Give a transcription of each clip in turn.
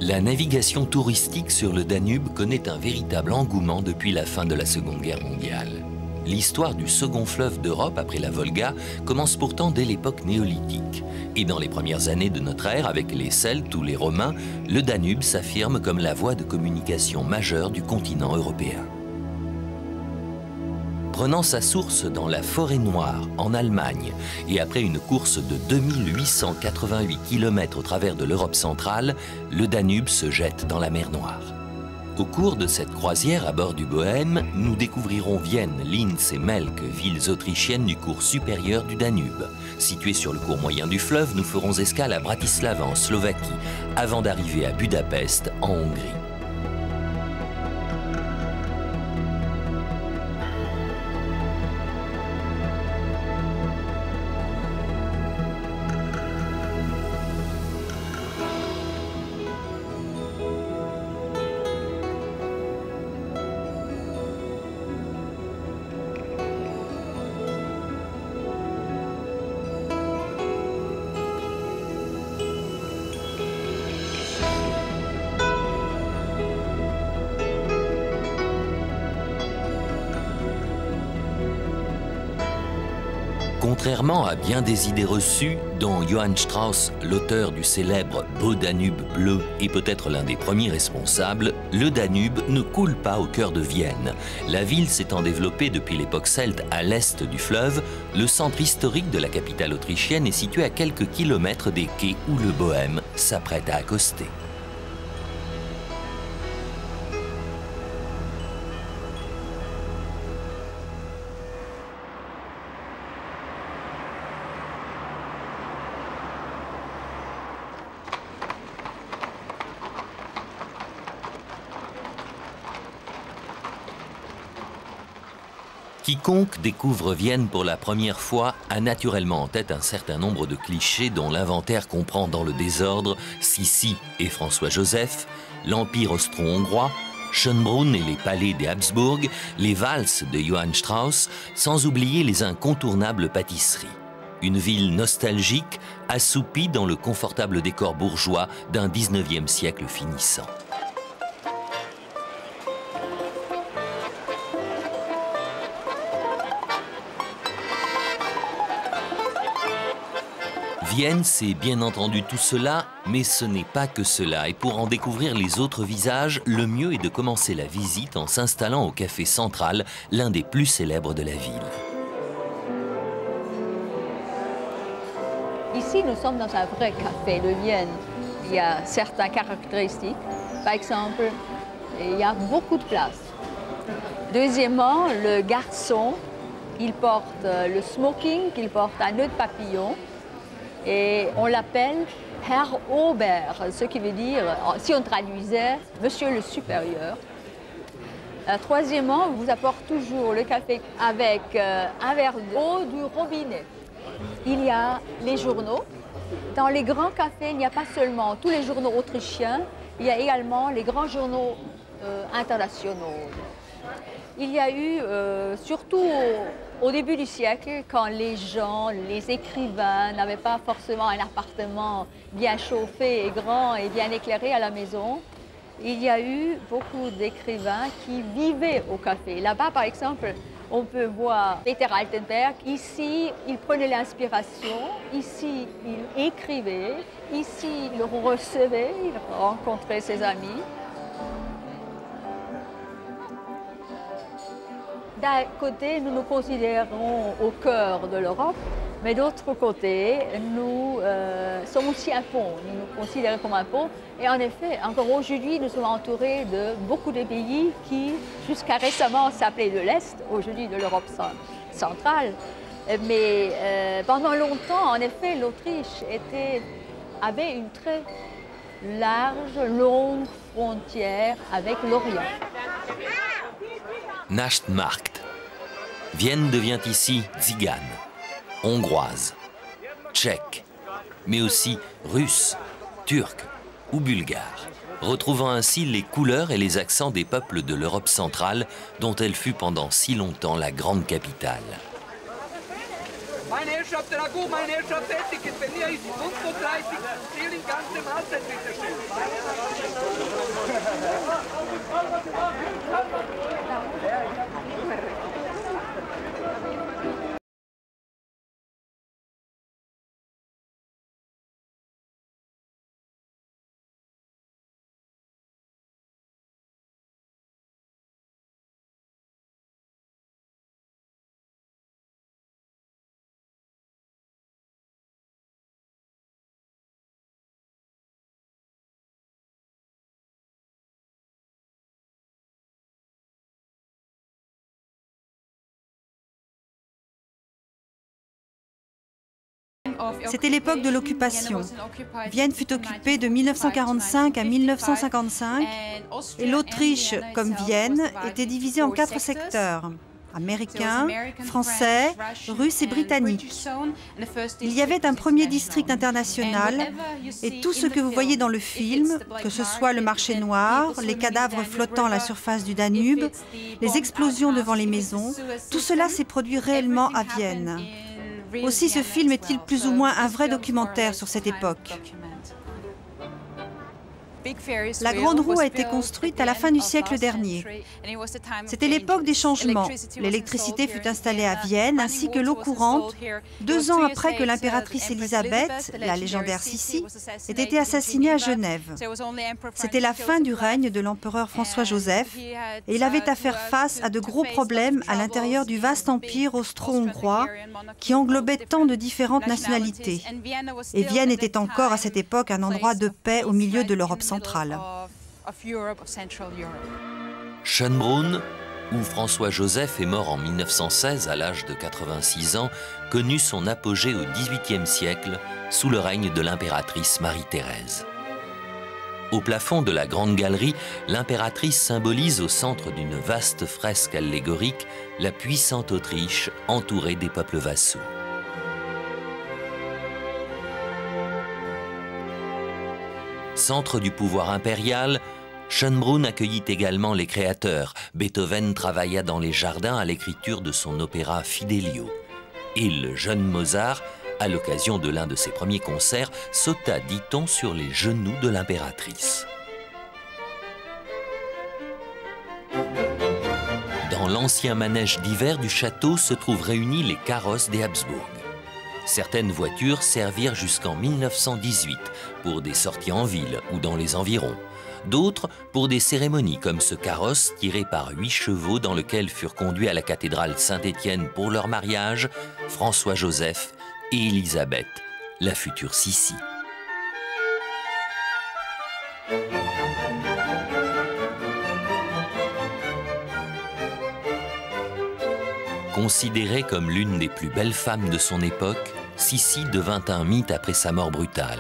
La navigation touristique sur le Danube connaît un véritable engouement depuis la fin de la Seconde Guerre mondiale. L'histoire du second fleuve d'Europe après la Volga commence pourtant dès l'époque néolithique. Et dans les premières années de notre ère, avec les Celtes ou les Romains, le Danube s'affirme comme la voie de communication majeure du continent européen. Prenant sa source dans la Forêt Noire, en Allemagne, et après une course de 2888 km au travers de l'Europe centrale, le Danube se jette dans la mer Noire. Au cours de cette croisière à bord du Bohème, nous découvrirons Vienne, Linz et Melk, villes autrichiennes du cours supérieur du Danube. Situées sur le cours moyen du fleuve, nous ferons escale à Bratislava en Slovaquie, avant d'arriver à Budapest en Hongrie. Contrairement à bien des idées reçues, dont Johann Strauss, l'auteur du célèbre Beau Danube bleu, est peut-être l'un des premiers responsables, le Danube ne coule pas au cœur de Vienne. La ville s'étant développée depuis l'époque celte à l'est du fleuve, le centre historique de la capitale autrichienne est situé à quelques kilomètres des quais où le Bohème s'apprête à accoster. Quiconque découvre Vienne pour la première fois a naturellement en tête un certain nombre de clichés dont l'inventaire comprend dans le désordre Sissi et François-Joseph, l'Empire austro-hongrois, Schönbrunn et les palais des Habsbourg, les valses de Johann Strauss, sans oublier les incontournables pâtisseries. Une ville nostalgique, assoupie dans le confortable décor bourgeois d'un 19e siècle finissant. Vienne, c'est bien entendu tout cela, mais ce n'est pas que cela. Et pour en découvrir les autres visages, le mieux est de commencer la visite en s'installant au Café Central, l'un des plus célèbres de la ville. Ici, nous sommes dans un vrai café de Vienne. Il y a certaines caractéristiques. Par exemple, il y a beaucoup de place. Deuxièmement, le garçon, il porte le smoking, il porte un nœud de papillon. Et on l'appelle Herr Ober, ce qui veut dire, si on traduisait, Monsieur le supérieur. Troisièmement, on vous apporte toujours le café avec un verre d'eau du robinet. Il y a les journaux. Dans les grands cafés, il n'y a pas seulement tous les journaux autrichiens, il y a également les grands journaux internationaux. Il y a eu, surtout au début du siècle, quand les gens, les écrivains n'avaient pas forcément un appartement bien chauffé et grand et bien éclairé à la maison, il y a eu beaucoup d'écrivains qui vivaient au café. Là-bas, par exemple, on peut voir Peter Altenberg. Ici, il prenait l'inspiration, ici, il écrivait, ici, il recevait, il rencontrait ses amis. D'un côté, nous nous considérons au cœur de l'Europe, mais d'autre côté, nous sommes aussi un pont. Nous nous considérons comme un pont. Et en effet, encore aujourd'hui, nous sommes entourés de beaucoup de pays qui, jusqu'à récemment, s'appelaient de l'Est, aujourd'hui de l'Europe centrale. Mais pendant longtemps, en effet, l'Autriche avait une très large, longue frontière avec l'Orient. Nachtmarkt. Vienne devient ici tzigane, hongroise, tchèque, mais aussi russe, turque ou bulgare, retrouvant ainsi les couleurs et les accents des peuples de l'Europe centrale dont elle fut pendant si longtemps la grande capitale. Meine Herrschaften, meine Herrschaften, Etikett, wenn ihr ist 35, Ziel in ganze Mahlzeit bitte schön. C'était l'époque de l'occupation. Vienne fut occupée de 1945 à 1955 et l'Autriche, comme Vienne, était divisée en 4 secteurs: américains, français, russes et britanniques. Il y avait un premier district international et tout ce que vous voyez dans le film, que ce soit le marché noir, les cadavres flottant à la surface du Danube, les explosions devant les maisons, tout cela s'est produit réellement à Vienne. Aussi, ce film est-il plus ou moins un vrai documentaire sur cette époque. La Grande Roue a été construite à la fin du siècle dernier. C'était l'époque des changements. L'électricité fut installée à Vienne, ainsi que l'eau courante, 2 ans après que l'impératrice Élisabeth, la légendaire Sissi, ait été assassinée à Genève. C'était la fin du règne de l'empereur François-Joseph, et il avait à faire face à de gros problèmes à l'intérieur du vaste empire austro-hongrois qui englobait tant de différentes nationalités. Et Vienne était encore à cette époque un endroit de paix au milieu de l'Europe centrale. Schönbrunn, où François-Joseph est mort en 1916 à l'âge de 86 ans, connut son apogée au XVIIIe siècle sous le règne de l'impératrice Marie-Thérèse. Au plafond de la Grande Galerie, l'impératrice symbolise au centre d'une vaste fresque allégorique la puissante Autriche entourée des peuples vassaux. Centre du pouvoir impérial, Schönbrunn accueillit également les créateurs. Beethoven travailla dans les jardins à l'écriture de son opéra Fidelio. Et le jeune Mozart, à l'occasion de l'un de ses premiers concerts, sauta, dit-on, sur les genoux de l'impératrice. Dans l'ancien manège d'hiver du château se trouvent réunis les carrosses des Habsbourg. Certaines voitures servirent jusqu'en 1918 pour des sorties en ville ou dans les environs. D'autres pour des cérémonies comme ce carrosse tiré par 8 chevaux dans lequel furent conduits à la cathédrale Saint-Étienne pour leur mariage François-Joseph et Élisabeth, la future Sissi. Considérée comme l'une des plus belles femmes de son époque, Sissi devint un mythe après sa mort brutale.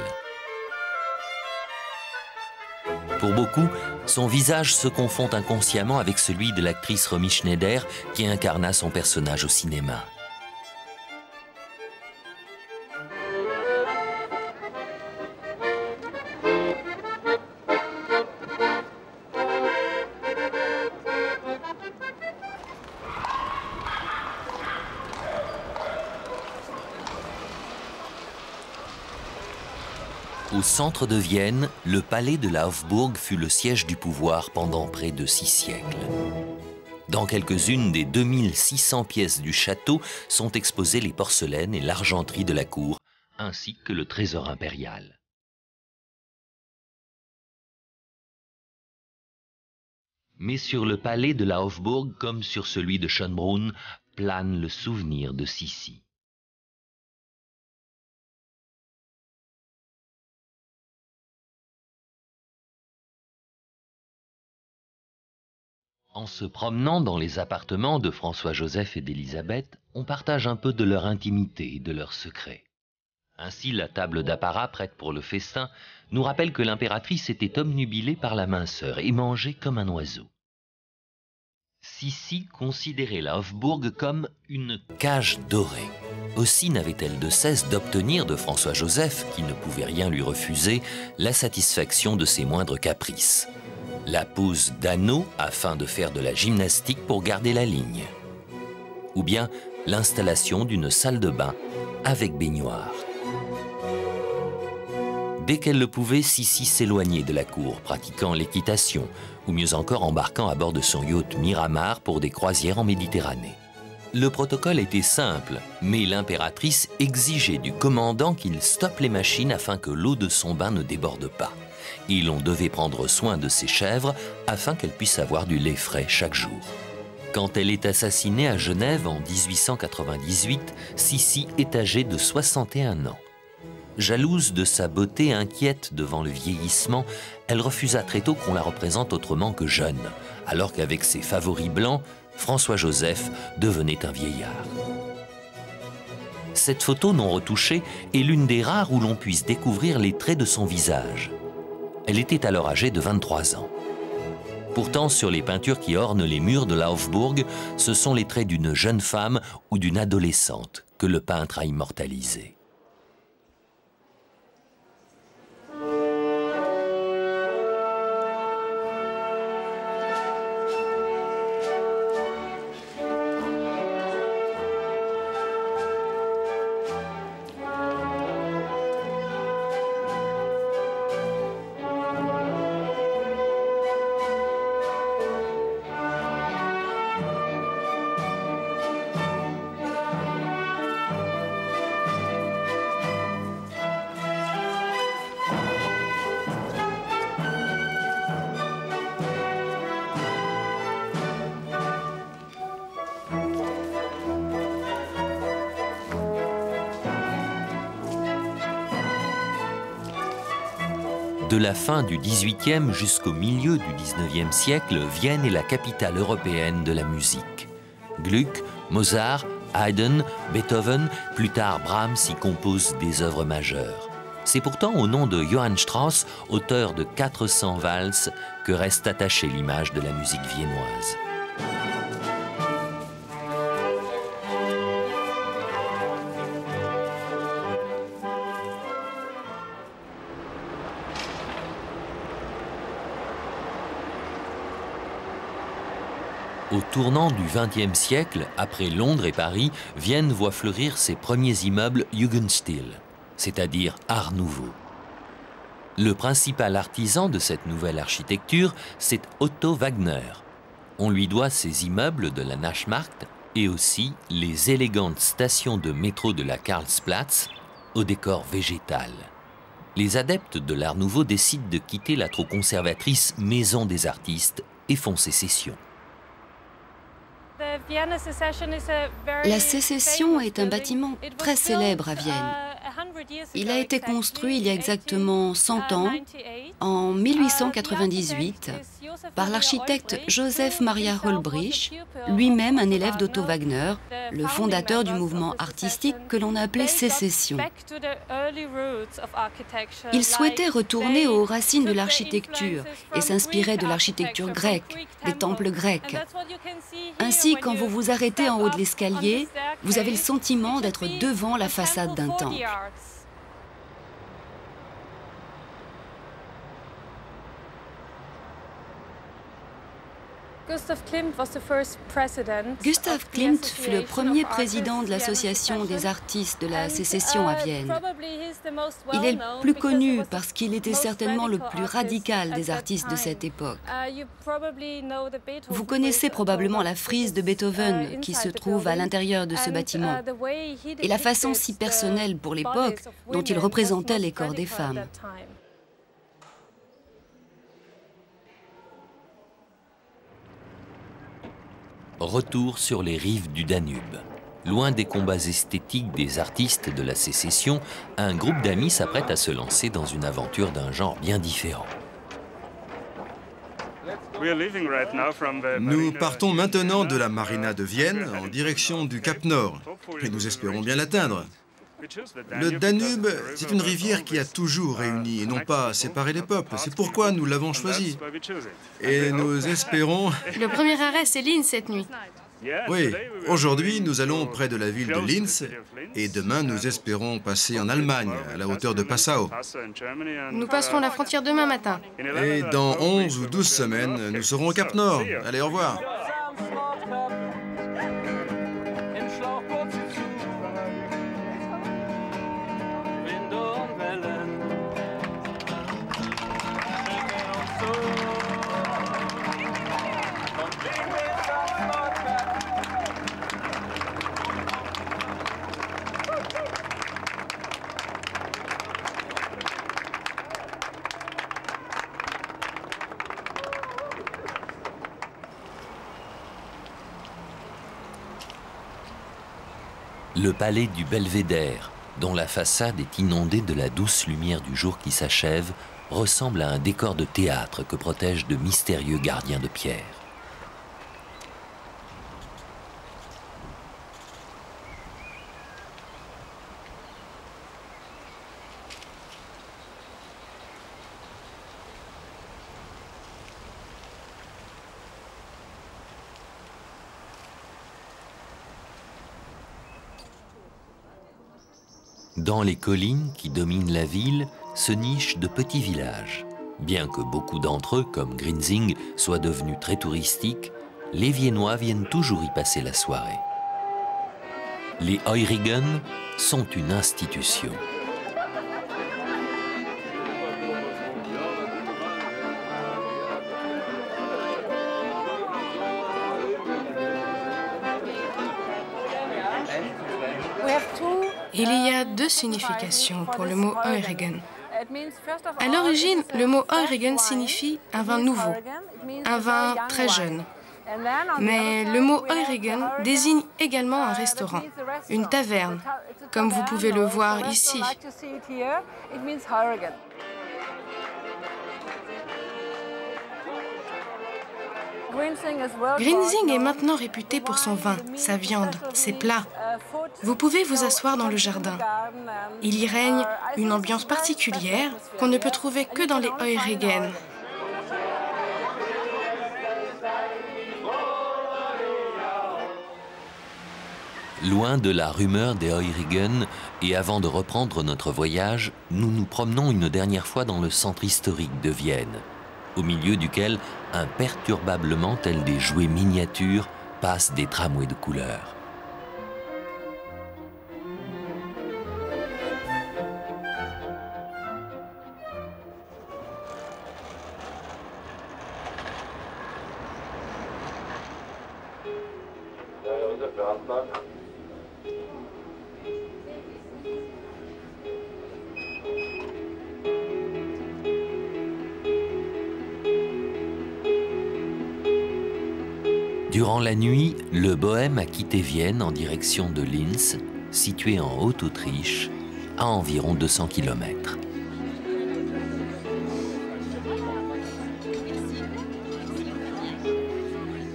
Pour beaucoup, son visage se confond inconsciemment avec celui de l'actrice Romy Schneider qui incarna son personnage au cinéma. Au centre de Vienne, le palais de la Hofburg fut le siège du pouvoir pendant près de 6 siècles. Dans quelques-unes des 2600 pièces du château sont exposées les porcelaines et l'argenterie de la cour, ainsi que le trésor impérial. Mais sur le palais de la Hofburg, comme sur celui de Schönbrunn, plane le souvenir de Sissi. En se promenant dans les appartements de François-Joseph et d'Élisabeth, on partage un peu de leur intimité et de leurs secrets. Ainsi, la table d'apparat prête pour le festin nous rappelle que l'impératrice était obnubilée par la minceur et mangeait comme un oiseau. Sissi considérait la Hofburg comme une cage dorée. Aussi n'avait-elle de cesse d'obtenir de François-Joseph, qui ne pouvait rien lui refuser, la satisfaction de ses moindres caprices. La pose d'anneaux afin de faire de la gymnastique pour garder la ligne. Ou bien l'installation d'une salle de bain avec baignoire. Dès qu'elle le pouvait, Sissi s'éloignait de la cour, pratiquant l'équitation, ou mieux encore embarquant à bord de son yacht Miramar pour des croisières en Méditerranée. Le protocole était simple, mais l'impératrice exigeait du commandant qu'il stoppe les machines afin que l'eau de son bain ne déborde pas. Et l'on devait prendre soin de ses chèvres afin qu'elles puissent avoir du lait frais chaque jour. Quand elle est assassinée à Genève en 1898, Sissi est âgée de 61 ans. Jalouse de sa beauté inquiète devant le vieillissement, elle refusa très tôt qu'on la représente autrement que jeune, alors qu'avec ses favoris blancs, François-Joseph devenait un vieillard. Cette photo non retouchée est l'une des rares où l'on puisse découvrir les traits de son visage. Elle était alors âgée de 23 ans. Pourtant, sur les peintures qui ornent les murs de Laufburg, ce sont les traits d'une jeune femme ou d'une adolescente que le peintre a immortalisés. De la fin du XVIIIe jusqu'au milieu du XIXe siècle, Vienne est la capitale européenne de la musique. Gluck, Mozart, Haydn, Beethoven, plus tard Brahms y composent des œuvres majeures. C'est pourtant au nom de Johann Strauss, auteur de 400 valses, que reste attachée l'image de la musique viennoise. Au tournant du XXe siècle, après Londres et Paris, Vienne voit fleurir ses premiers immeubles Jugendstil, c'est-à-dire Art Nouveau. Le principal artisan de cette nouvelle architecture, c'est Otto Wagner. On lui doit ses immeubles de la Naschmarkt et aussi les élégantes stations de métro de la Karlsplatz au décor végétal. Les adeptes de l'Art Nouveau décident de quitter la trop conservatrice Maison des artistes et font sécession. La Sécession est un bâtiment très célèbre à Vienne. Il a été construit il y a exactement 100 ans, en 1898, par l'architecte Joseph Maria Holbrich, lui-même un élève d'Otto Wagner, le fondateur du mouvement artistique que l'on appelait Sécession. Il souhaitait retourner aux racines de l'architecture et s'inspirait de l'architecture grecque, des temples grecs. Ainsi, quand vous vous arrêtez en haut de l'escalier, vous avez le sentiment d'être devant la façade d'un temple. Gustav Klimt fut le premier président de l'association des artistes de la Sécession à Vienne. Il est le plus connu parce qu'il était certainement le plus radical des artistes de cette époque. Vous connaissez probablement la frise de Beethoven qui se trouve à l'intérieur de ce bâtiment et la façon si personnelle pour l'époque dont il représentait les corps des femmes. Retour sur les rives du Danube. Loin des combats esthétiques des artistes de la Sécession, un groupe d'amis s'apprête à se lancer dans une aventure d'un genre bien différent. Nous partons maintenant de la marina de Vienne en direction du Cap Nord et nous espérons bien l'atteindre. Le Danube, c'est une rivière qui a toujours réuni et non pas séparé les peuples. C'est pourquoi nous l'avons choisi. Et nous espérons... Le premier arrêt, c'est Linz cette nuit. Oui, aujourd'hui, nous allons près de la ville de Linz et demain, nous espérons passer en Allemagne, à la hauteur de Passau. Nous passerons la frontière demain matin. Et dans 11 ou 12 semaines, nous serons au Cap Nord. Allez, au revoir. Le palais du Belvédère, dont la façade est inondée de la douce lumière du jour qui s'achève, ressemble à un décor de théâtre que protègent de mystérieux gardiens de pierre. Dans les collines qui dominent la ville se nichent de petits villages. Bien que beaucoup d'entre eux, comme Grinzing, soient devenus très touristiques, les Viennois viennent toujours y passer la soirée. Les Heurigen sont une institution. Il y a deux significations pour le mot Heurigen. À l'origine, le mot Heurigen signifie un vin nouveau, un vin très jeune. Mais le mot Heurigen désigne également un restaurant, une taverne, comme vous pouvez le voir ici. Grinzing est maintenant réputé pour son vin, sa viande, ses plats. Vous pouvez vous asseoir dans le jardin. Il y règne une ambiance particulière qu'on ne peut trouver que dans les Heurigen. Loin de la rumeur des Heurigen, et avant de reprendre notre voyage, nous nous promenons une dernière fois dans le centre historique de Vienne, au milieu duquel, imperturbablement tels des jouets miniatures, passent des tramways de couleur. Durant la nuit, le Bohème a quitté Vienne en direction de Linz, situé en Haute-Autriche, à environ 200 km.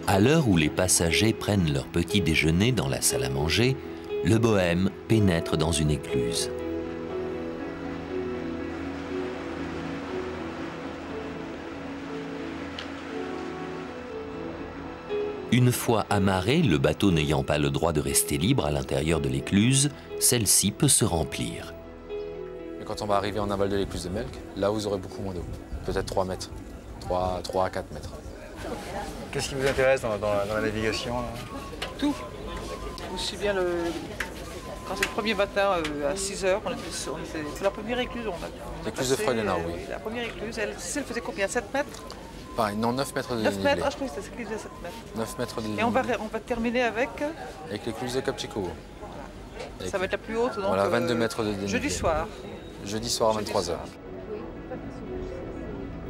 À l'heure où les passagers prennent leur petit déjeuner dans la salle à manger, le Bohème pénètre dans une écluse. Une fois amarré, le bateau n'ayant pas le droit de rester libre à l'intérieur de l'écluse, celle-ci peut se remplir. Mais quand on va arriver en aval de l'écluse de Melk, là vous aurez beaucoup moins d'eau. Peut-être 3 mètres, 3 à 4 mètres. Qu'est-ce qui vous intéresse dans la navigation là? Tout. Aussi bien quand c'est le premier matin à 6 h, c'est la première écluse. L'écluse de Freudenau, oui. La première écluse, elle faisait combien? 7 mètres? Non, 9 mètres de 9 mètres, je crois que c'était 7 mètres. 9 mètres de dénivelé. Et on va terminer avec l'écluse de Kapchikovo. Ça va être la plus haute, donc voilà, 22 mètres de dénivelé. Jeudi soir. Jeudi soir à 23 h.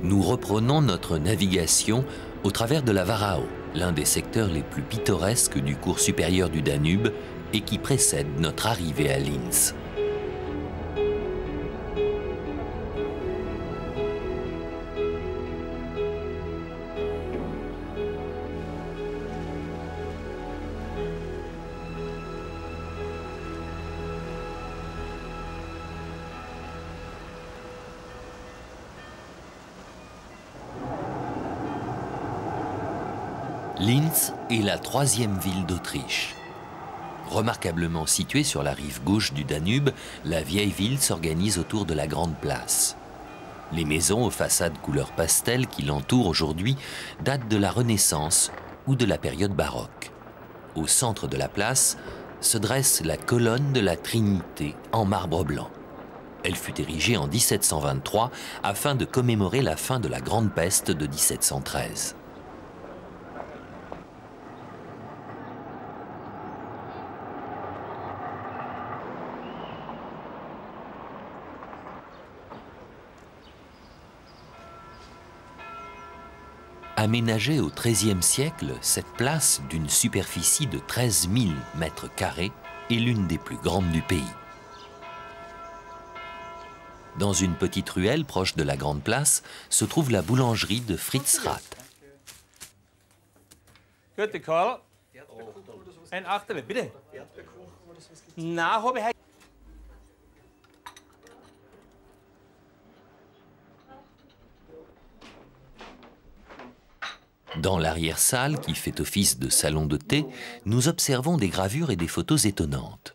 Nous reprenons notre navigation au travers de la Warau, l'un des secteurs les plus pittoresques du cours supérieur du Danube et qui précède notre arrivée à Linz. Linz est la troisième ville d'Autriche. Remarquablement située sur la rive gauche du Danube, la vieille ville s'organise autour de la Grande Place. Les maisons aux façades couleur pastel qui l'entourent aujourd'hui datent de la Renaissance ou de la période baroque. Au centre de la place se dresse la colonne de la Trinité en marbre blanc. Elle fut érigée en 1723 afin de commémorer la fin de la Grande Peste de 1713. Aménagée au XIIIe siècle, cette place, d'une superficie de 13 000 mètres carrés, est l'une des plus grandes du pays. Dans une petite ruelle proche de la Grande Place, se trouve la boulangerie de Fritz Rath. Dans l'arrière-salle, qui fait office de salon de thé, nous observons des gravures et des photos étonnantes.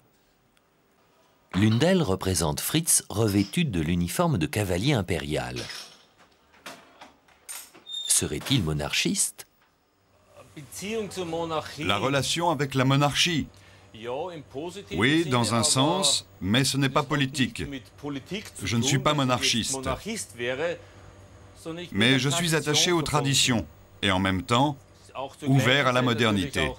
L'une d'elles représente Fritz revêtu de l'uniforme de cavalier impérial. Serait-il monarchiste? La relation avec la monarchie. Oui, dans un sens, mais ce n'est pas politique. Je ne suis pas monarchiste. Mais je suis attaché aux traditions et en même temps ouvert à la modernité.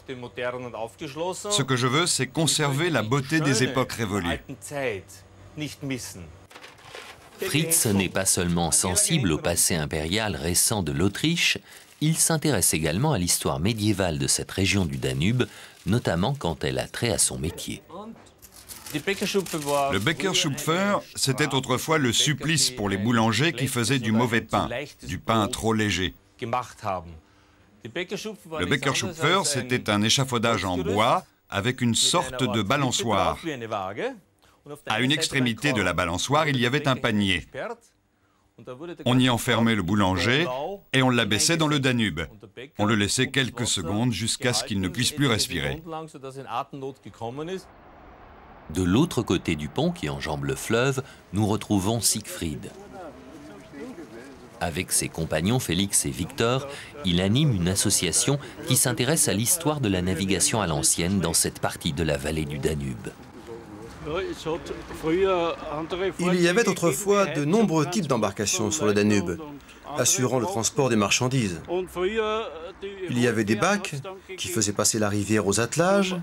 Ce que je veux, c'est conserver la beauté des époques révolues. Fritz n'est pas seulement sensible au passé impérial récent de l'Autriche, il s'intéresse également à l'histoire médiévale de cette région du Danube, notamment quand elle a trait à son métier. Le Bäckerschupfer, c'était autrefois le supplice pour les boulangers qui faisaient du mauvais pain, du pain trop léger. Le Bäckerschupfer, c'était un échafaudage en bois avec une sorte de balançoire. À une extrémité de la balançoire, il y avait un panier. On y enfermait le boulanger et on l'abaissait dans le Danube. On le laissait quelques secondes jusqu'à ce qu'il ne puisse plus respirer. De l'autre côté du pont qui enjambe le fleuve, nous retrouvons Siegfried. Avec ses compagnons Félix et Victor, il anime une association qui s'intéresse à l'histoire de la navigation à l'ancienne dans cette partie de la vallée du Danube. Il y avait autrefois de nombreux types d'embarcations sur le Danube, assurant le transport des marchandises. Il y avait des bacs qui faisaient passer la rivière aux attelages,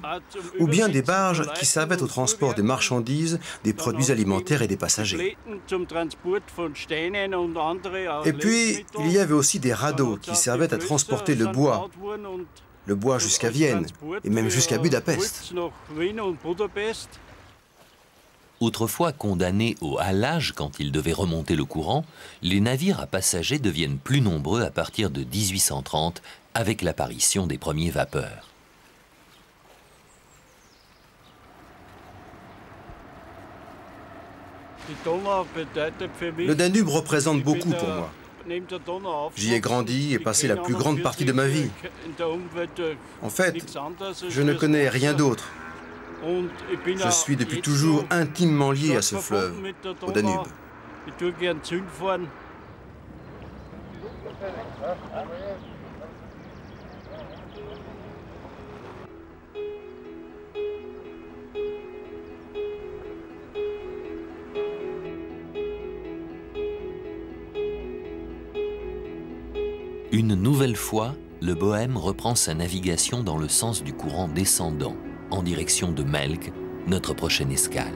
ou bien des barges qui servaient au transport des marchandises, des produits alimentaires et des passagers. Et puis, il y avait aussi des radeaux qui servaient à transporter le bois jusqu'à Vienne, et même jusqu'à Budapest. Autrefois condamnés au halage quand ils devaient remonter le courant, les navires à passagers deviennent plus nombreux à partir de 1830 avec l'apparition des premiers vapeurs. Le Danube représente beaucoup pour moi. J'y ai grandi et passé la plus grande partie de ma vie. En fait, je ne connais rien d'autre. Je suis depuis toujours intimement lié à ce fleuve, au Danube. Une nouvelle fois, le Bohème reprend sa navigation dans le sens du courant descendant, en direction de Melk, notre prochaine escale.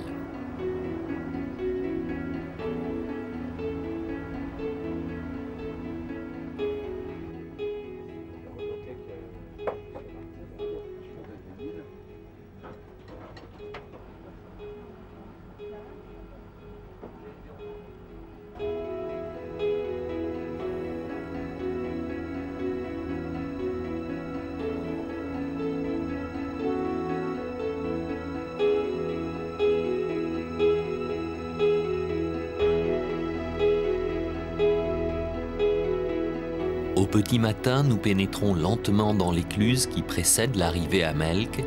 Au petit matin, nous pénétrons lentement dans l'écluse qui précède l'arrivée à Melk,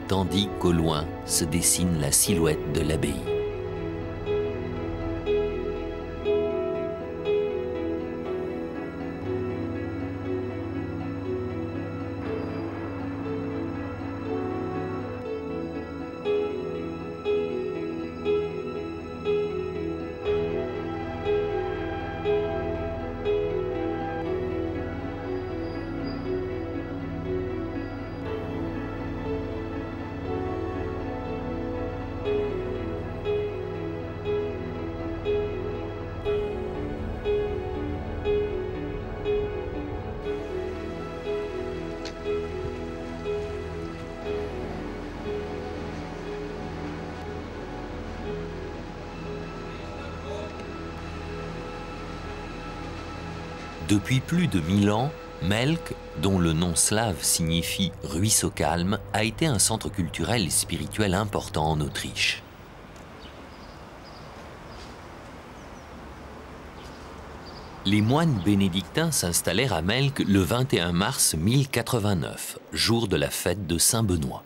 tandis qu'au loin se dessine la silhouette de l'abbaye. Depuis plus de 1000 ans, Melk, dont le nom slave signifie « ruisseau calme », a été un centre culturel et spirituel important en Autriche. Les moines bénédictins s'installèrent à Melk le 21 mars 1089, jour de la fête de Saint-Benoît.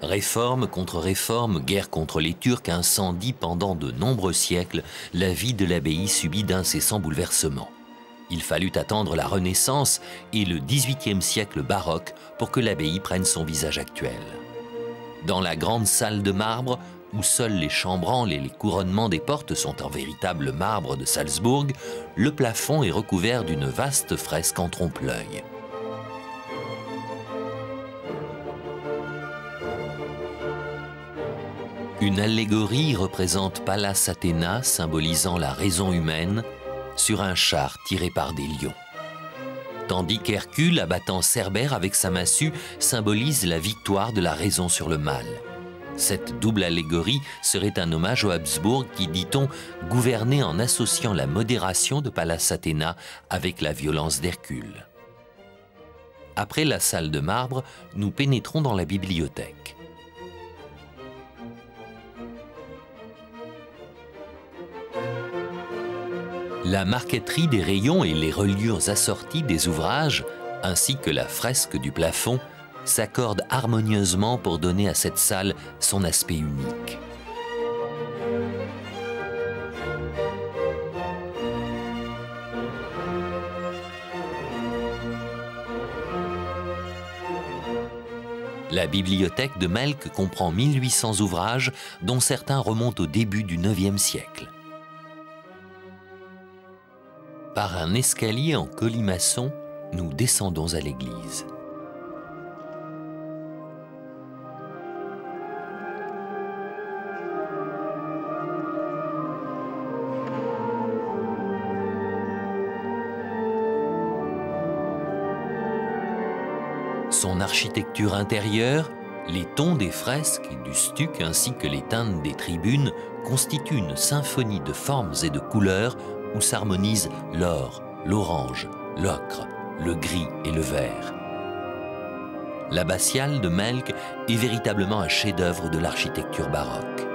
Réforme contre réforme, guerre contre les Turcs, incendie pendant de nombreux siècles, la vie de l'abbaye subit d'incessants bouleversements. Il fallut attendre la Renaissance et le XVIIIe siècle baroque pour que l'abbaye prenne son visage actuel. Dans la grande salle de marbre, où seuls les chambranles et les couronnements des portes sont en véritable marbre de Salzbourg, le plafond est recouvert d'une vaste fresque en trompe-l'œil. Une allégorie représente Pallas Athéna, symbolisant la raison humaine, sur un char tiré par des lions. Tandis qu'Hercule, abattant Cerbère avec sa massue, symbolise la victoire de la raison sur le mal. Cette double allégorie serait un hommage aux Habsbourg qui, dit-on, gouvernaient en associant la modération de Pallas Athéna avec la violence d'Hercule. Après la salle de marbre, nous pénétrons dans la bibliothèque. La marqueterie des rayons et les reliures assorties des ouvrages, ainsi que la fresque du plafond, s'accordent harmonieusement pour donner à cette salle son aspect unique. La bibliothèque de Melk comprend 1800 ouvrages, dont certains remontent au début du IXe siècle. Par un escalier en colimaçon, nous descendons à l'église. Son architecture intérieure, les tons des fresques et du stuc ainsi que les teintes des tribunes constituent une symphonie de formes et de couleurs où s'harmonisent l'or, l'orange, l'ocre, le gris et le vert. L'abbatiale de Melk est véritablement un chef-d'œuvre de l'architecture baroque.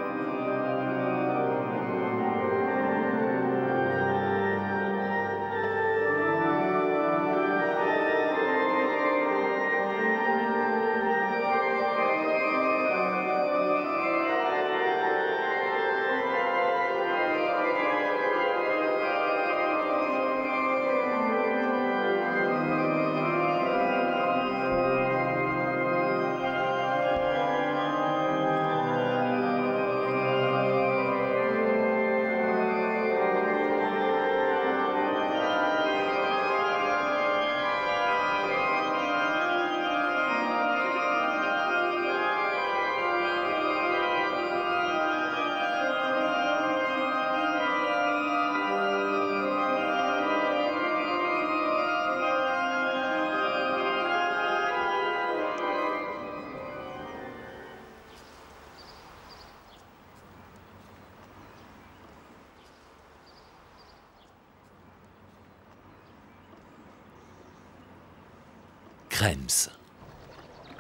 Krems.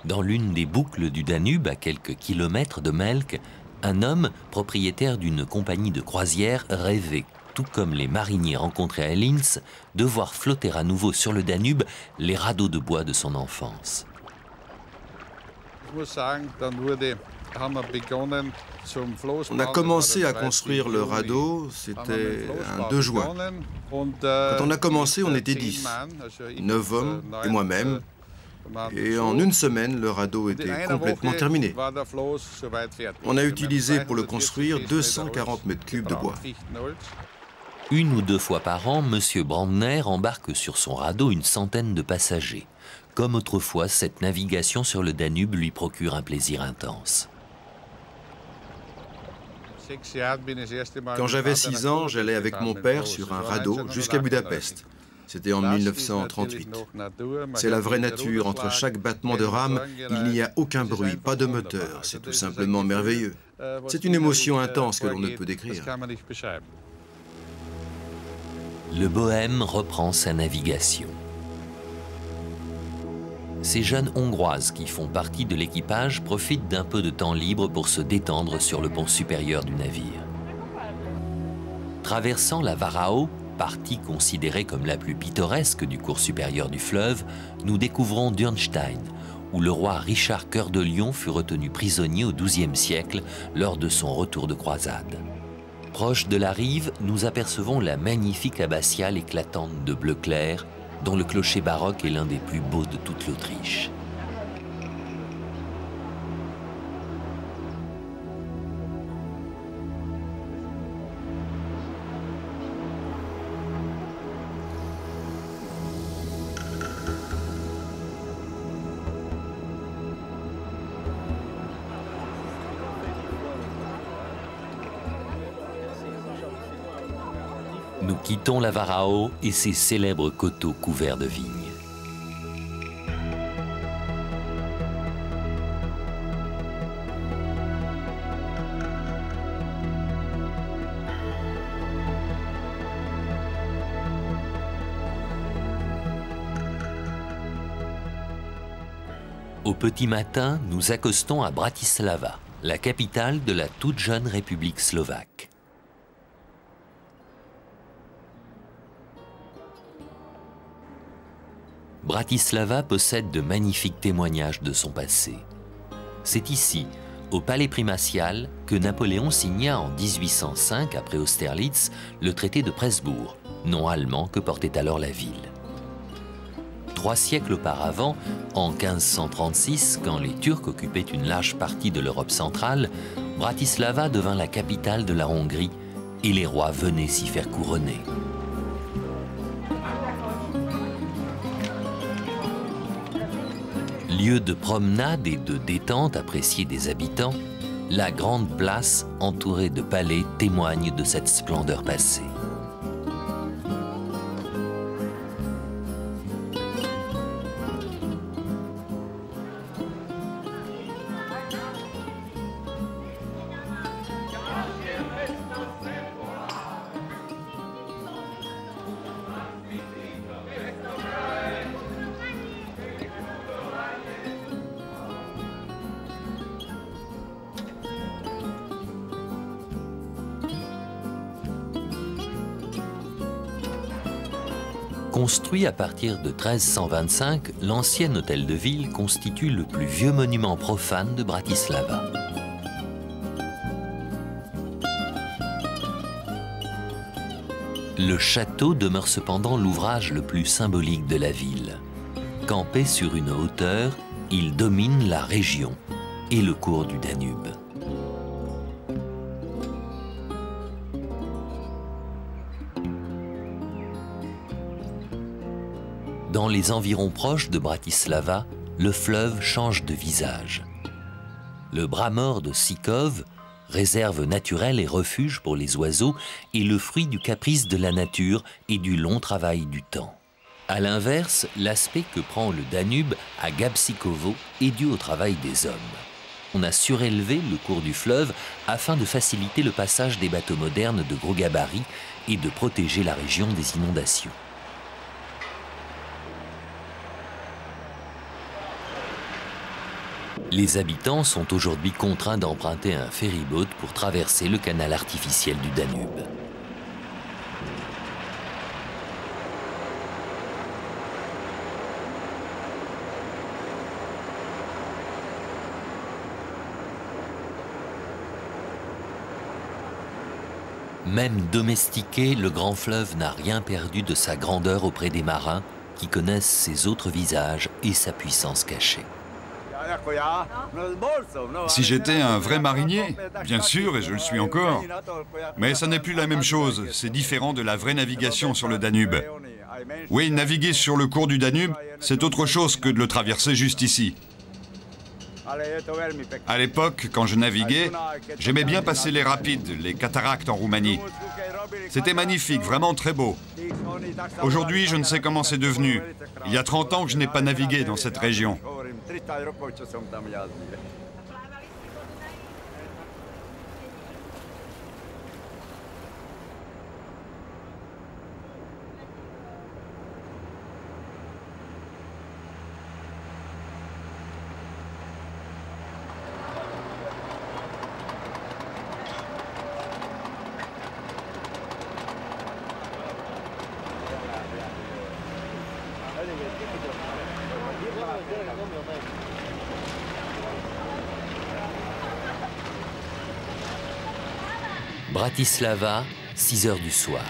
Dans l'une des boucles du Danube, à quelques kilomètres de Melk, un homme, propriétaire d'une compagnie de croisière, rêvait, tout comme les mariniers rencontrés à Linz, de voir flotter à nouveau sur le Danube les radeaux de bois de son enfance. On a commencé à construire le radeau, c'était un 2 juin. Quand on a commencé, on était 10, 9 hommes et moi-même. Et en une semaine, le radeau était complètement terminé. On a utilisé pour le construire 240 mètres cubes de bois. Une ou deux fois par an, M. Brandner embarque sur son radeau une centaine de passagers. Comme autrefois, cette navigation sur le Danube lui procure un plaisir intense. Quand j'avais 6 ans, j'allais avec mon père sur un radeau jusqu'à Budapest. C'était en 1938. C'est la vraie nature. Entre chaque battement de rame, il n'y a aucun bruit, pas de moteur. C'est tout simplement merveilleux. C'est une émotion intense que l'on ne peut décrire. Le bohème reprend sa navigation. Ces jeunes Hongroises qui font partie de l'équipage profitent d'un peu de temps libre pour se détendre sur le pont supérieur du navire. Traversant la Varao, partie considérée comme la plus pittoresque du cours supérieur du fleuve, nous découvrons Dürnstein, où le roi Richard Cœur de Lion fut retenu prisonnier au XIIe siècle lors de son retour de croisade. Proche de la rive, nous apercevons la magnifique abbatiale éclatante de bleu clair, dont le clocher baroque est l'un des plus beaux de toute l'Autriche. Nous quittons la Varao et ses célèbres coteaux couverts de vignes. Au petit matin, nous accostons à Bratislava, la capitale de la toute jeune République slovaque. Bratislava possède de magnifiques témoignages de son passé. C'est ici, au palais primatial, que Napoléon signa en 1805, après Austerlitz, le traité de Presbourg, nom allemand que portait alors la ville. 3 siècles auparavant, en 1536, quand les Turcs occupaient une large partie de l'Europe centrale, Bratislava devint la capitale de la Hongrie et les rois venaient s'y faire couronner. Lieu de promenade et de détente apprécié des habitants, la grande place entourée de palais témoigne de cette splendeur passée. Construit à partir de 1325, l'ancien hôtel de ville constitue le plus vieux monument profane de Bratislava. Le château demeure cependant l'ouvrage le plus symbolique de la ville. Campé sur une hauteur, il domine la région et le cours du Danube. Dans les environs proches de Bratislava, le fleuve change de visage. Le bras mort de Sikov, réserve naturelle et refuge pour les oiseaux, est le fruit du caprice de la nature et du long travail du temps. A l'inverse, l'aspect que prend le Danube à Gabčíkovo est dû au travail des hommes. On a surélevé le cours du fleuve afin de faciliter le passage des bateaux modernes de gros gabarit et de protéger la région des inondations. Les habitants sont aujourd'hui contraints d'emprunter un ferry-boat pour traverser le canal artificiel du Danube. Même domestiqué, le grand fleuve n'a rien perdu de sa grandeur auprès des marins qui connaissent ses autres visages et sa puissance cachée. Si j'étais un vrai marinier, bien sûr, et je le suis encore. Mais ça n'est plus la même chose, c'est différent de la vraie navigation sur le Danube. Oui, naviguer sur le cours du Danube, c'est autre chose que de le traverser juste ici. À l'époque, quand je naviguais, j'aimais bien passer les rapides, les cataractes en Roumanie. C'était magnifique, vraiment très beau. Aujourd'hui, je ne sais comment c'est devenu. Il y a 30 ans que je n'ai pas navigué dans cette région. Bratislava, 6 heures du soir.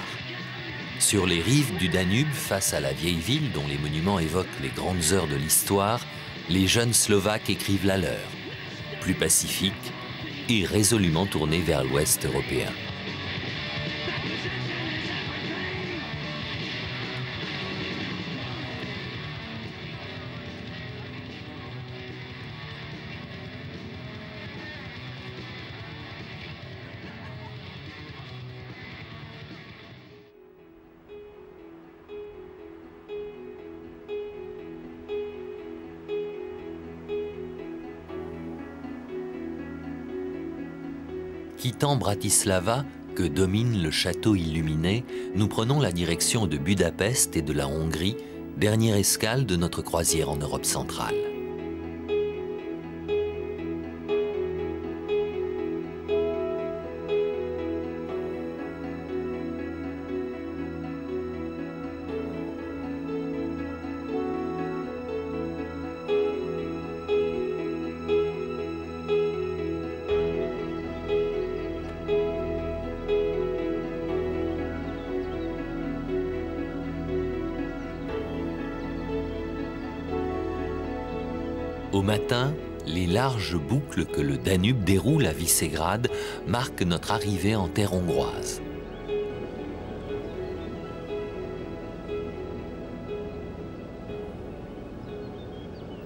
Sur les rives du Danube, face à la vieille ville dont les monuments évoquent les grandes heures de l'histoire, les jeunes Slovaques écrivent la leur, plus pacifique et résolument tournée vers l'Ouest européen. Quittant Bratislava, que domine le château illuminé, nous prenons la direction de Budapest et de la Hongrie, dernière escale de notre croisière en Europe centrale. Au matin, les larges boucles que le Danube déroule à Visegrad marquent notre arrivée en terre hongroise.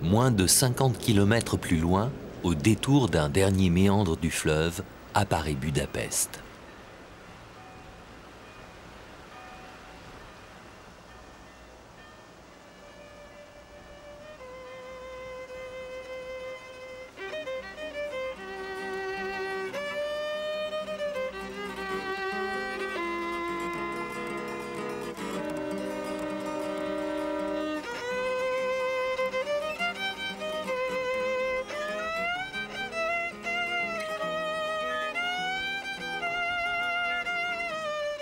Moins de 50 km plus loin, au détour d'un dernier méandre du fleuve, apparaît Budapest.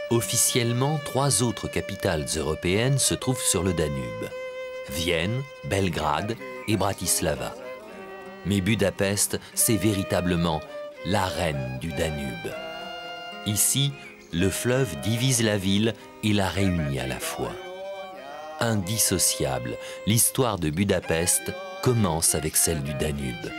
Officiellement, 3 autres capitales européennes se trouvent sur le Danube. Vienne, Belgrade et Bratislava. Mais Budapest, c'est véritablement la reine du Danube. Ici, le fleuve divise la ville et la réunit à la fois. Indissociable, l'histoire de Budapest commence avec celle du Danube.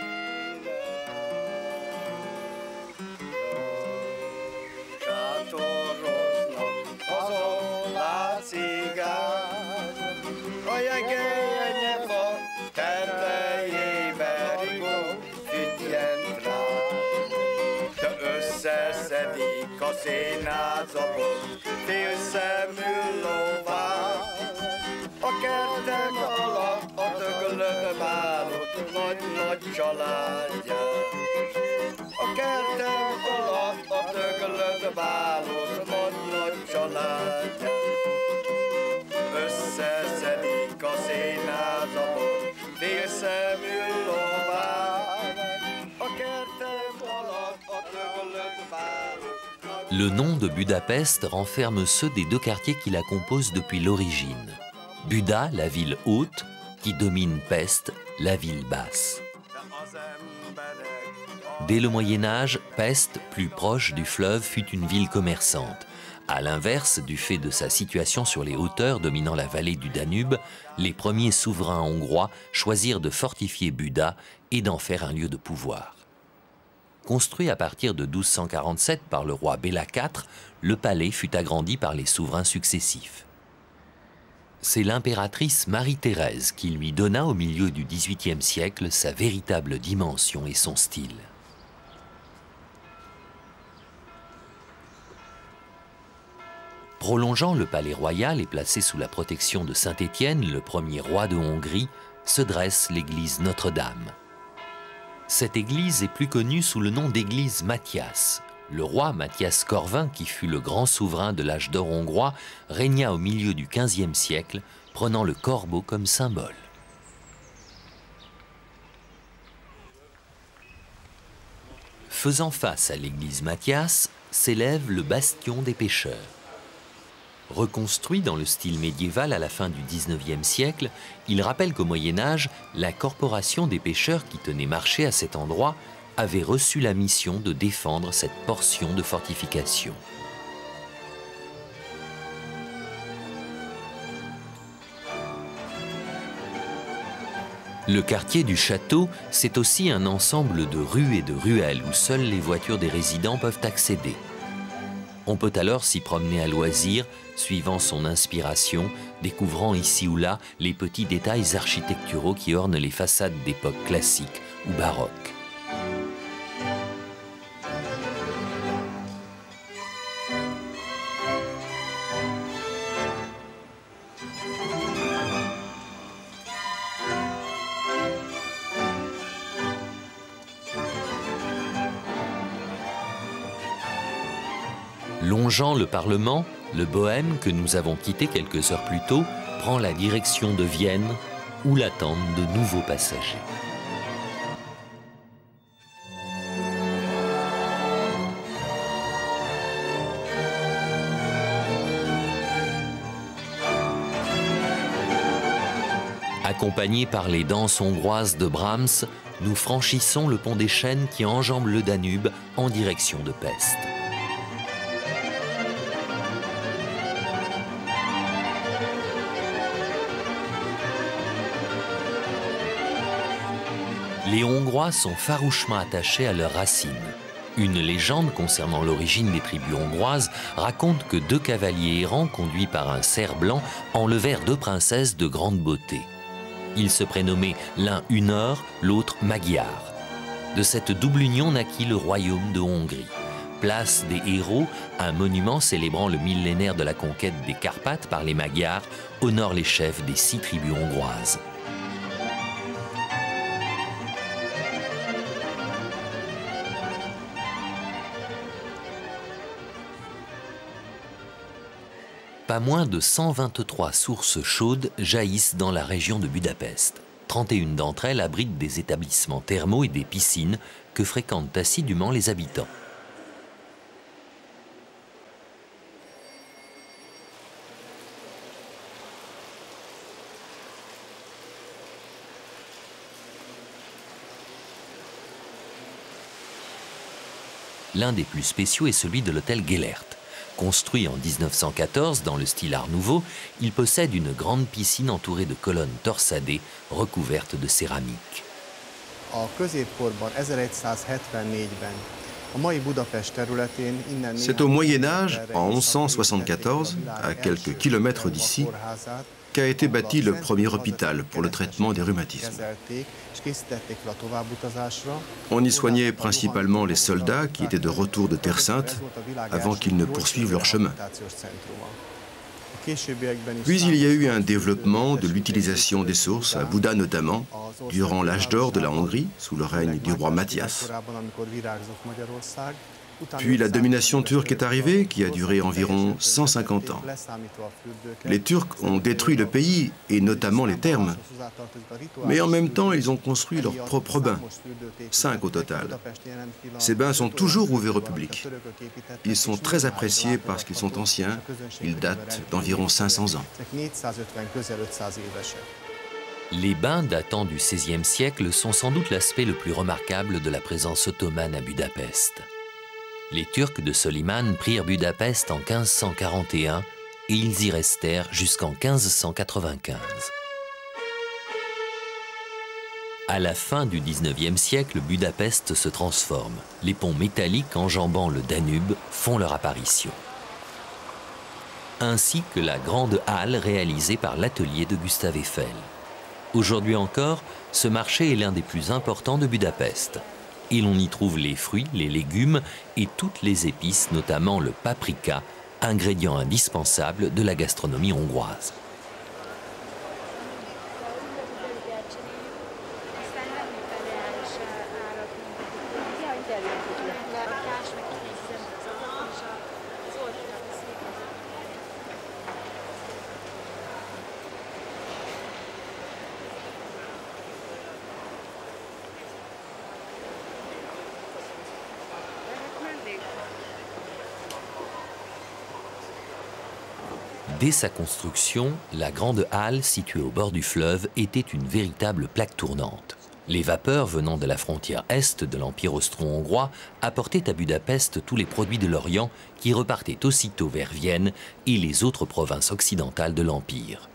Le nom de Budapest renferme ceux des 2 quartiers qui la composent depuis l'origine. Buda, la ville haute, qui domine Pest, la ville basse. Dès le Moyen-Âge, Pest, plus proche du fleuve, fut une ville commerçante. À l'inverse, du fait de sa situation sur les hauteurs dominant la vallée du Danube, les premiers souverains hongrois choisirent de fortifier Buda et d'en faire un lieu de pouvoir. Construit à partir de 1247 par le roi Béla IV, le palais fut agrandi par les souverains successifs. C'est l'impératrice Marie-Thérèse qui lui donna au milieu du XVIIIe siècle sa véritable dimension et son style. Prolongeant le palais royal et placé sous la protection de Saint-Étienne, le premier roi de Hongrie, se dresse l'église Notre-Dame. Cette église est plus connue sous le nom d'église Mathias. Le roi Mathias Corvin, qui fut le grand souverain de l'âge d'or hongrois, régna au milieu du XVe siècle, prenant le corbeau comme symbole. Faisant face à l'église Mathias, s'élève le bastion des pêcheurs. Reconstruit dans le style médiéval à la fin du XIXe siècle, il rappelle qu'au Moyen-Âge, la corporation des pêcheurs qui tenait marché à cet endroit avait reçu la mission de défendre cette portion de fortification. Le quartier du château, c'est aussi un ensemble de rues et de ruelles où seules les voitures des résidents peuvent accéder. On peut alors s'y promener à loisir, suivant son inspiration, découvrant ici ou là les petits détails architecturaux qui ornent les façades d'époque classique ou baroque. Longeant le Parlement, le Bohème, que nous avons quitté quelques heures plus tôt, prend la direction de Vienne, où l'attendent de nouveaux passagers. Accompagnés par les danses hongroises de Brahms, nous franchissons le pont des Chênes qui enjambe le Danube en direction de Pest. Les Hongrois sont farouchement attachés à leurs racines. Une légende concernant l'origine des tribus hongroises raconte que 2 cavaliers errants conduits par un cerf blanc enlevèrent 2 princesses de grande beauté. Ils se prénommaient l'un Hunor, l'autre Magyar. De cette double union naquit le royaume de Hongrie. Place des Héros, un monument célébrant le millénaire de la conquête des Carpates par les Magyars, honore les chefs des 6 tribus hongroises. Pas moins de 123 sources chaudes jaillissent dans la région de Budapest. 31 d'entre elles abritent des établissements thermaux et des piscines que fréquentent assidûment les habitants. L'un des plus spéciaux est celui de l'hôtel Gellert. Construit en 1914 dans le style Art Nouveau, il possède une grande piscine entourée de colonnes torsadées recouvertes de céramique. C'est au Moyen-Âge, en 1174, à quelques kilomètres d'ici, qu'a été bâti le premier hôpital pour le traitement des rhumatismes. On y soignait principalement les soldats qui étaient de retour de Terre Sainte avant qu'ils ne poursuivent leur chemin. Puis il y a eu un développement de l'utilisation des sources, à Bouda notamment, durant l'âge d'or de la Hongrie, sous le règne du roi Matthias. Puis la domination turque est arrivée, qui a duré environ 150 ans. Les Turcs ont détruit le pays, et notamment les thermes. Mais en même temps, ils ont construit leurs propres bains, 5 au total. Ces bains sont toujours ouverts au public. Ils sont très appréciés parce qu'ils sont anciens, ils datent d'environ 500 ans. Les bains datant du XVIe siècle sont sans doute l'aspect le plus remarquable de la présence ottomane à Budapest. Les Turcs de Soliman prirent Budapest en 1541 et ils y restèrent jusqu'en 1595. À la fin du XIXe siècle, Budapest se transforme. Les ponts métalliques enjambant le Danube font leur apparition. Ainsi que la grande halle réalisée par l'atelier de Gustave Eiffel. Aujourd'hui encore, ce marché est l'un des plus importants de Budapest. Et l'on y trouve les fruits, les légumes et toutes les épices, notamment le paprika, ingrédient indispensable de la gastronomie hongroise. Dès sa construction, la grande halle, située au bord du fleuve, était une véritable plaque tournante. Les vapeurs venant de la frontière est de l'Empire austro-hongrois apportaient à Budapest tous les produits de l'Orient qui repartaient aussitôt vers Vienne et les autres provinces occidentales de l'Empire.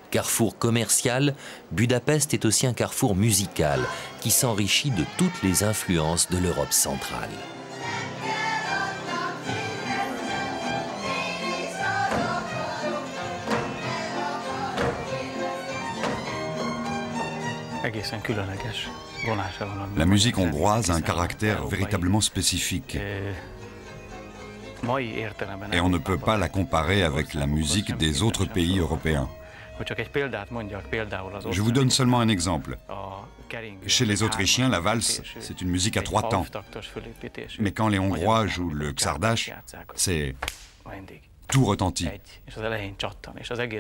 Carrefour commercial, Budapest est aussi un carrefour musical qui s'enrichit de toutes les influences de l'Europe centrale. La musique hongroise a un caractère véritablement spécifique. Et on ne peut pas la comparer avec la musique des autres pays européens. Je vous donne seulement un exemple. Chez les Autrichiens, la valse, c'est une musique à 3 temps. Mais quand les Hongrois jouent le czardas, c'est tout retentit.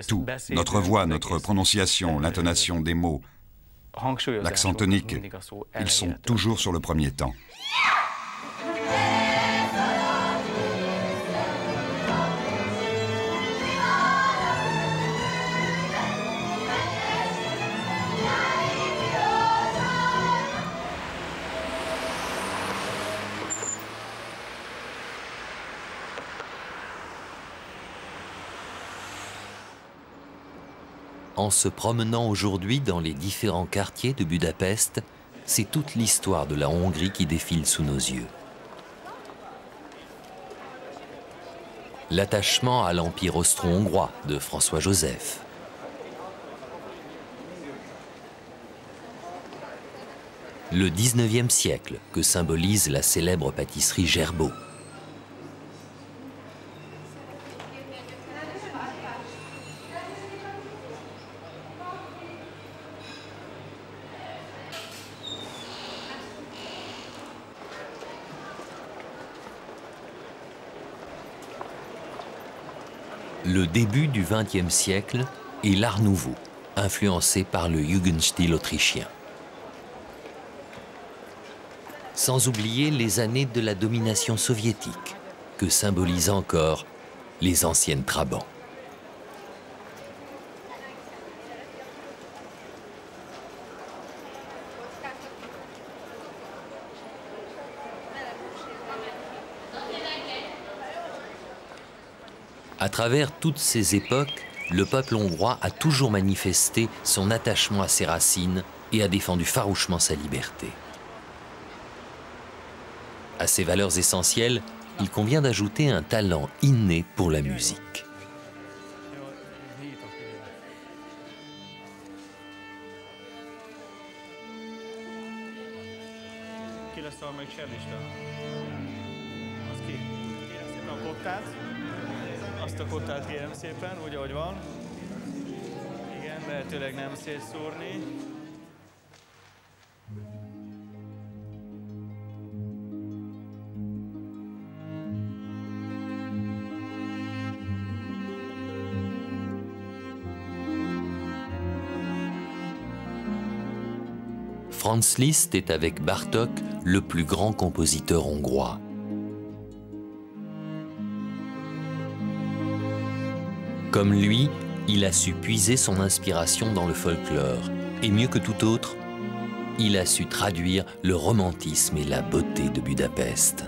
Tout. Notre voix, notre prononciation, l'intonation des mots, l'accent tonique, ils sont toujours sur le premier temps. En se promenant aujourd'hui dans les différents quartiers de Budapest, c'est toute l'histoire de la Hongrie qui défile sous nos yeux. L'attachement à l'Empire austro-hongrois de François-Joseph. Le 19e siècle que symbolise la célèbre pâtisserie Gerbaud. Le début du XXe siècle et l'Art nouveau, influencé par le Jugendstil autrichien. Sans oublier les années de la domination soviétique, que symbolisent encore les anciennes Trabants. À travers toutes ces époques, le peuple hongrois a toujours manifesté son attachement à ses racines et a défendu farouchement sa liberté. À ces valeurs essentielles, il convient d'ajouter un talent inné pour la musique. Azt a kottát kérem szépen, úgy ahogy van. Igen, lehetőleg nem szétszórni. Franz Liszt est avec Bartók le plus grand compositeur hongrois. Comme lui, il a su puiser son inspiration dans le folklore. Et mieux que tout autre, il a su traduire le romantisme et la beauté de Budapest.